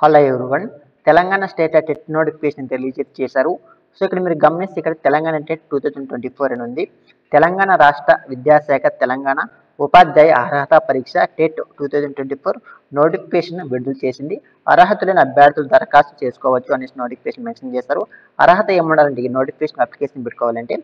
Hello everyone. Telangana state TET notification release చేశారు. So ఇక్కడ మీరు గమనిస్తే ఇక్కడ తెలంగాణ టెట్ 2024 అని ఉంది. తెలంగాణ రాష్ట్ర విద్యాశాఖ తెలంగాణ ఉపాధ్యాయ అర్హత పరీక్ష టెట్ 2024 నోటిఫికేషన్ విడుదల చేసింది. అర్హతలైన అభ్యర్థులు దరఖాస్తు చేసుకోవచ్చు అనేసి నోటిఫికేషన్ మెన్షన్ చేశారు. అర్హత ఏముండాలంటే ఈ నోటిఫికేషన్ అప్లికేషన్ పెట్టుకోవాలంటే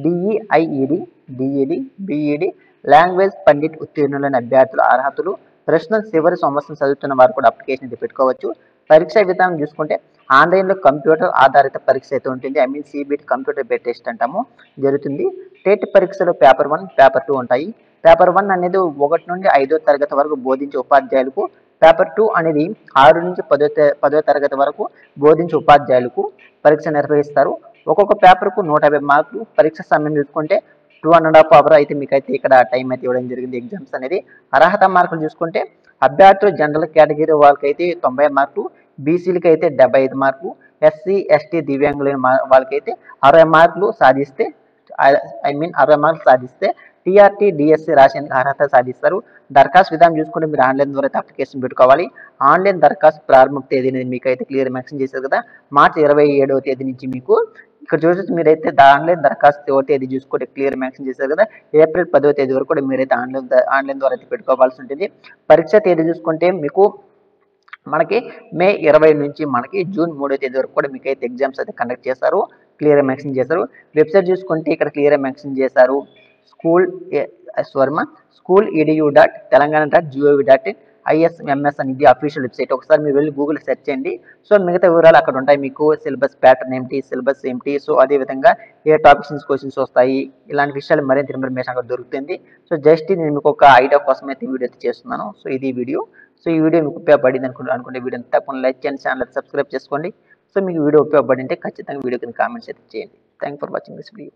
డిఈఐఈడి, డిఈడి, బిఈడి, లాంగ్వేజ్ పండిట్ ఉత్తీర్ణులైన అభ్యర్థుల అర్హతలు ప్రస్తుతం చివరి సంవత్సరం చదువుతున్న వారు కూడా అప్లికేషన్ అయితే పెట్టుకోవచ్చు. పరీక్ష విధానం చూసుకుంటే ఆన్లైన్లో కంప్యూటర్ ఆధారిత పరీక్ష అయితే ఉంటుంది. I mean CBT computer based test అంటాము జరుగుతుంది. టెట్ పరీక్షలో పేపర్ 1, పేపర్ 2 ఉంటాయి. పేపర్ 1 అనేది 1 నుండి 5వ తరగతి వరకు బోధించే ఉపాధ్యాయులకు, పేపర్ 2 అనేది 6 నుంచి 10వ తరగతి వరకు బోధించే ఉపాధ్యాయులకు పరీక్ష నిర్వహిస్తారు. ఒక్కొక్క పేపర్కు 150 మార్కులు. పరీక్ష సమయం చూసుకుంటే 2.5 అవర్ అయితే మీకైతే ఇక్కడ టైం అయితే ఇవ్వడం జరిగింది ఎగ్జామ్స్ అనేది. అర్హత మార్కులు చూసుకుంటే అభ్యర్థులు జనరల్ కేటగిరీ వాళ్ళకైతే 90 మార్కులు, బీసీలకి అయితే 75 మార్కులు, ఎస్సీ ఎస్టీ దివ్యాంగులైన వాళ్ళకైతే 60 మార్కులు సాధిస్తే 60 మార్కులు సాధిస్తే టీఆర్టీ డిఎస్సి రాసేందుకు అర్హత సాధిస్తారు. దరఖాస్తు విధానం చూసుకుంటే మీరు ఆన్లైన్ ద్వారా అయితే అప్లికేషన్ పెట్టుకోవాలి. ఆన్లైన్ దరఖాస్తు ప్రారంభ తేదీ అనేది మీకు అయితే క్లియర్ మెన్షన్ చేశారు కదా, మార్చి 27వ తేదీ నుంచి మీకు ఇక్కడ చూసి మీరైతే ఆన్లైన్ దరఖాస్తు తేదీ చూసుకుంటే క్లియర్ మెన్షన్ చేశారు కదా, ఏప్రిల్ 10వ తేదీ వరకు కూడా మీరైతే ఆన్లైన్ ద్వారా అయితే పెట్టుకోవాల్సి ఉంటుంది. పరీక్ష తేదీ చూసుకుంటే మీకు మనకి మే 20 నుంచి మనకి జూన్ 3వ తేదీ వరకు కూడా మీకైతే ఎగ్జామ్స్ అయితే కండక్ట్ చేస్తారు. క్లియర్ మెన్షన్ చేశారు. వెబ్సైట్ చూసుకుంటే ఇక్కడ క్లియర్ మెన్షన్ చేశారు. స్కూల్ edu.telangana.gov.in ISMS అనేది అఫీషియల్ వెబ్సైట్. ఒకసారి మీరు వెళ్ళి గూగుల్ సెర్చ్ చేయండి. సో మిగతా వివరాలు అక్కడ ఉంటాయి. మీకు సిలబస్ ప్యాటర్న్ ఏమిటి, సిలబస్ ఏమిటి, సో అదేవిధంగా ఏ టాపిక్స్ నుంచి క్వశ్చన్స్ వస్తాయి, ఇలాంటి విషయాలు మరింత ఇన్ఫర్మేషన్ అక్కడ దొరుకుతుంది. సో జస్ట్ నేను మీకు ఒక ఐడియా కోసం అయితే వీడియో అయితే చేస్తున్నాను. సో ఇది వీడియో. సో ఈ వీడియో మీకు ఉపయోగపడింది అనుకుంటే వీడియోని తప్పకుండా లైక్ చేయండి, ఛానల్ సబ్స్క్రైబ్ చేసుకోండి. సో మీకు వీడియో ఉపయోగపడింటే ఖచ్చితంగా వీడియో కింద కామెంట్స్ అయితే చేయండి. Thank for watching this video.